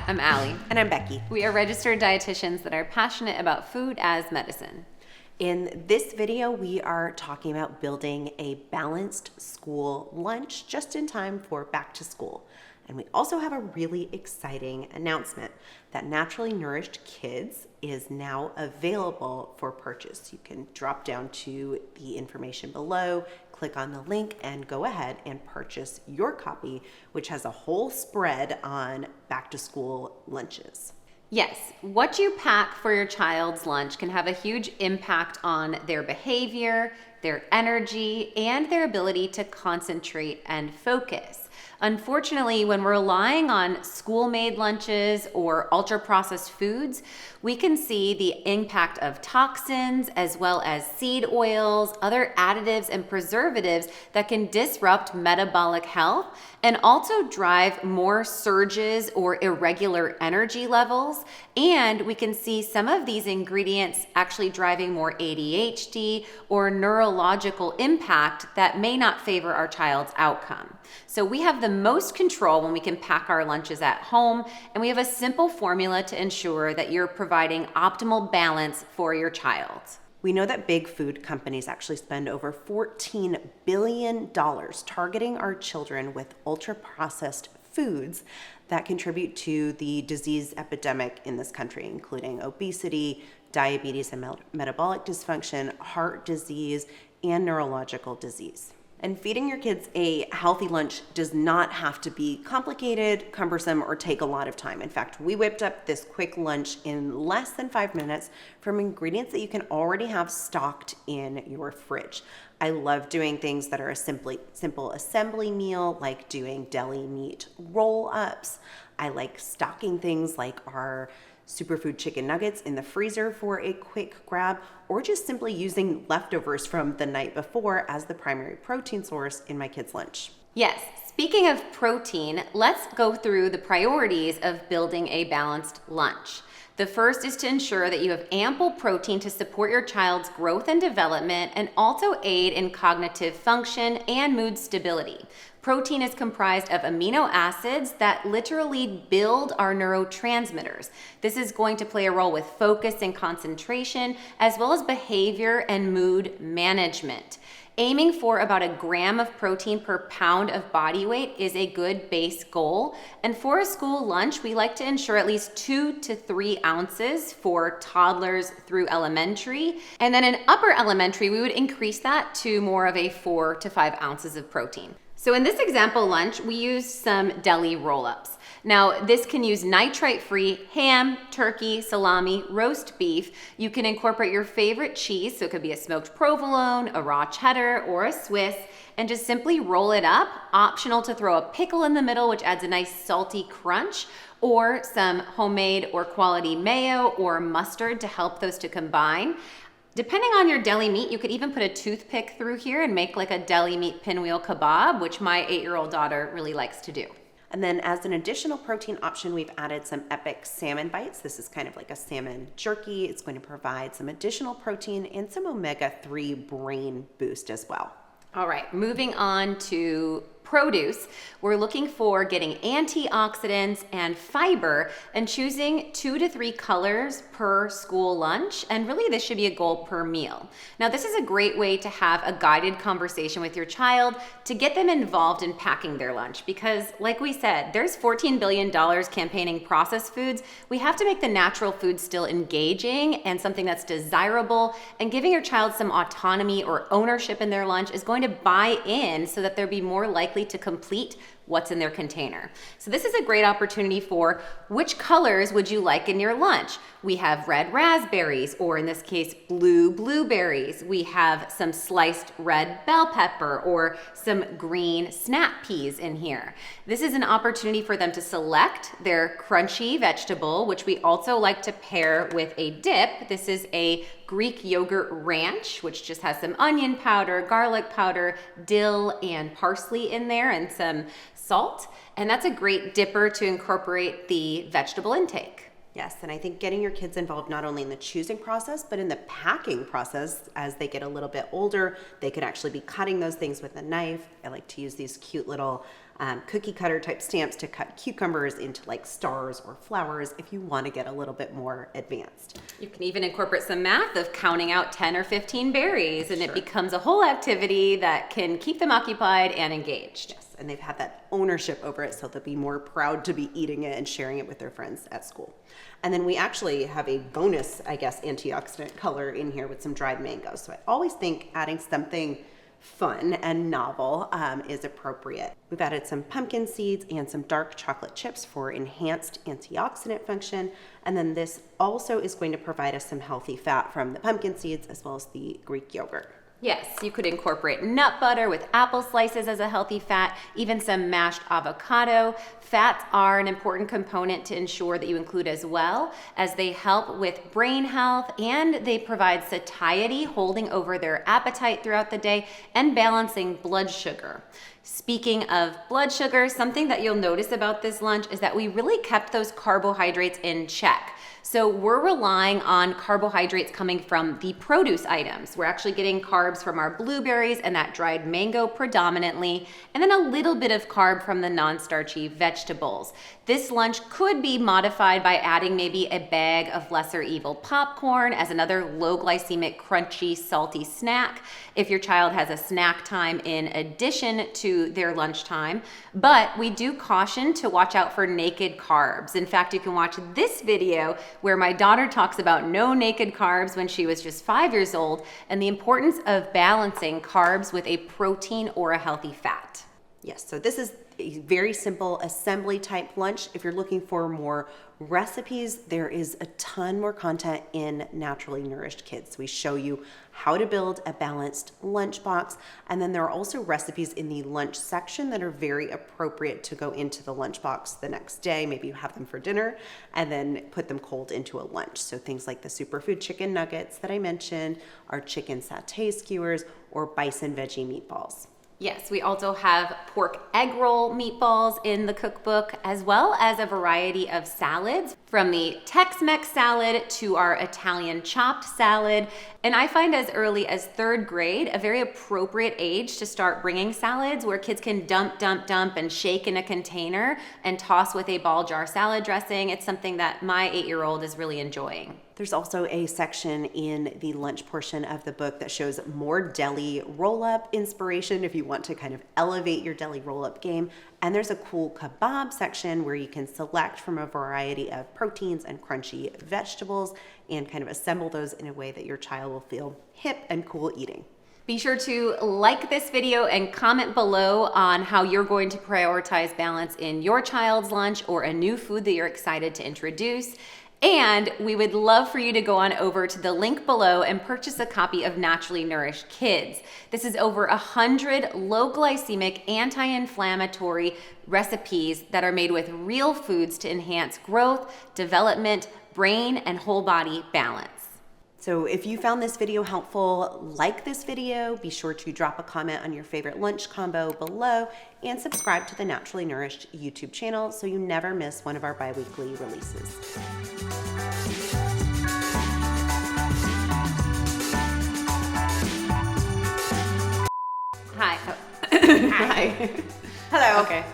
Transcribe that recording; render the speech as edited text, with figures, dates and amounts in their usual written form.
I'm Allie. And I'm Becky. We are registered dietitians that are passionate about food as medicine. In this video, we are talking about building a balanced school lunch just in time for back to school. And we also have a really exciting announcement that Naturally Nourished Kids is now available for purchase. You can drop down to the information below, click on the link, and go ahead and purchase your copy, which has a whole spread on back to school lunches. Yes, what you pack for your child's lunch can have a huge impact on their behavior, their energy, and their ability to concentrate and focus. Unfortunately, when we're relying on school-made lunches or ultra-processed foods, we can see the impact of toxins as well as seed oils, other additives and preservatives that can disrupt metabolic health and also drive more surges or irregular energy levels. And we can see some of these ingredients actually driving more ADHD or neurological impact that may not favor our child's outcome. So we have the most control when we can pack our lunches at home, and we have a simple formula to ensure that you're providing optimal balance for your child. We know that big food companies actually spend over $14 billion targeting our children with ultra-processed foods that contribute to the disease epidemic in this country, including obesity, diabetes and metabolic dysfunction, heart disease, and neurological disease. And feeding your kids a healthy lunch does not have to be complicated, cumbersome, or take a lot of time. In fact, we whipped up this quick lunch in less than 5 minutes from ingredients that you can already have stocked in your fridge. I love doing things that are a simple assembly meal, like doing deli meat roll-ups. I like stocking things like our superfood chicken nuggets in the freezer for a quick grab, or just simply using leftovers from the night before as the primary protein source in my kids' lunch. Yes, speaking of protein, let's go through the priorities of building a balanced lunch. The first is to ensure that you have ample protein to support your child's growth and development and also aid in cognitive function and mood stability. Protein is comprised of amino acids that literally build our neurotransmitters. This is going to play a role with focus and concentration, as well as behavior and mood management. Aiming for about 1 gram of protein per pound of body weight is a good base goal. And for a school lunch, we like to ensure at least 2 to 3 ounces for toddlers through elementary. And then in upper elementary, we would increase that to more of a 4 to 5 ounces of protein. So in this example lunch, we used some deli roll-ups. Now, this can use nitrite-free ham, turkey, salami, roast beef. You can incorporate your favorite cheese, so it could be a smoked provolone, a raw cheddar, or a Swiss, and just simply roll it up. Optional to throw a pickle in the middle, which adds a nice salty crunch, or some homemade or quality mayo or mustard to help those to combine. Depending on your deli meat, you could even put a toothpick through here and make like a deli meat pinwheel kebab, which my 8-year-old daughter really likes to do. And then as an additional protein option, we've added some Epic salmon bites. This is kind of like a salmon jerky. It's going to provide some additional protein and some omega-3 brain boost as well. All right, moving on to produce, we're looking for getting antioxidants and fiber and choosing 2 to 3 colors per school lunch. And really this should be a goal per meal. Now this is a great way to have a guided conversation with your child to get them involved in packing their lunch, because like we said, there's $14 billion campaigning processed foods. We have to make the natural food still engaging and something that's desirable, and giving your child some autonomy or ownership in their lunch is going to buy in so that they'll be more likely to complete what's in their container. So this is a great opportunity for which colors would you like in your lunch? We have red raspberries, or in this case, blue blueberries. We have some sliced red bell pepper or some green snap peas in here. This is an opportunity for them to select their crunchy vegetable, which we also like to pair with a dip. This is a Greek yogurt ranch, which just has some onion powder, garlic powder, dill, and parsley in there, and some salt. And that's a great dipper to incorporate the vegetable intake. Yes, and I think getting your kids involved not only in the choosing process, but in the packing process as they get a little bit older, they could actually be cutting those things with a knife. I like to use these cute little cookie cutter type stamps to cut cucumbers into like stars or flowers if you want to get a little bit more advanced. You can even incorporate some math of counting out 10 or 15 berries, and Sure. it becomes a whole activity that can keep them occupied and engaged. Yes, and they've had that ownership over it, so they'll be more proud to be eating it and sharing it with their friends at school. And then we actually have a bonus, I guess, antioxidant color in here with some dried mangoes. So I always think adding something fun and novel is appropriate. We've added some pumpkin seeds and some dark chocolate chips for enhanced antioxidant function. And then this also is going to provide us some healthy fat from the pumpkin seeds as well as the Greek yogurt. Yes, you could incorporate nut butter with apple slices as a healthy fat, even some mashed avocado. Fats are an important component to ensure that you include as well, as they help with brain health and they provide satiety, holding over their appetite throughout the day, and balancing blood sugar. Speaking of blood sugar, something that you'll notice about this lunch is that we really kept those carbohydrates in check. So we're relying on carbohydrates coming from the produce items. We're actually getting carbs from our blueberries and that dried mango predominantly, and then a little bit of carb from the non-starchy vegetables. This lunch could be modified by adding maybe a bag of lesser evil popcorn as another low glycemic, crunchy, salty snack if your child has a snack time in addition to their lunchtime. But we do caution to watch out for naked carbs. In fact, you can watch this video where my daughter talks about no naked carbs when she was just 5 years old and the importance of balancing carbs with a protein or a healthy fat. Yes, so this is a very simple assembly type lunch. If you're looking for more recipes, there is a ton more content in Naturally Nourished Kids. We show you how to build a balanced lunchbox, and then there are also recipes in the lunch section that are very appropriate to go into the lunchbox the next day. Maybe you have them for dinner and then put them cold into a lunch. So things like the superfood chicken nuggets that I mentioned, our chicken satay skewers, or bison veggie meatballs. Yes, we also have pork egg roll meatballs in the cookbook, as well as a variety of salads, from the Tex-Mex salad to our Italian chopped salad. And I find as early as 3rd grade a very appropriate age to start bringing salads where kids can dump, and shake in a container and toss with a ball jar salad dressing. It's something that my 8-year-old is really enjoying. There's also a section in the lunch portion of the book that shows more deli roll-up inspiration if you want to kind of elevate your deli roll-up game. And there's a cool kebab section where you can select from a variety of proteins and crunchy vegetables and kind of assemble those in a way that your child will feel hip and cool eating. Be sure to like this video and comment below on how you're going to prioritize balance in your child's lunch or a new food that you're excited to introduce. And we would love for you to go on over to the link below and purchase a copy of Naturally Nourished Kids. This is over 100 low glycemic, anti-inflammatory recipes that are made with real foods to enhance growth, development, brain, and whole body balance. So if you found this video helpful, like this video, be sure to drop a comment on your favorite lunch combo below, and subscribe to the Naturally Nourished YouTube channel so you never miss one of our bi-weekly releases. Hi. Hi. Hello. Okay.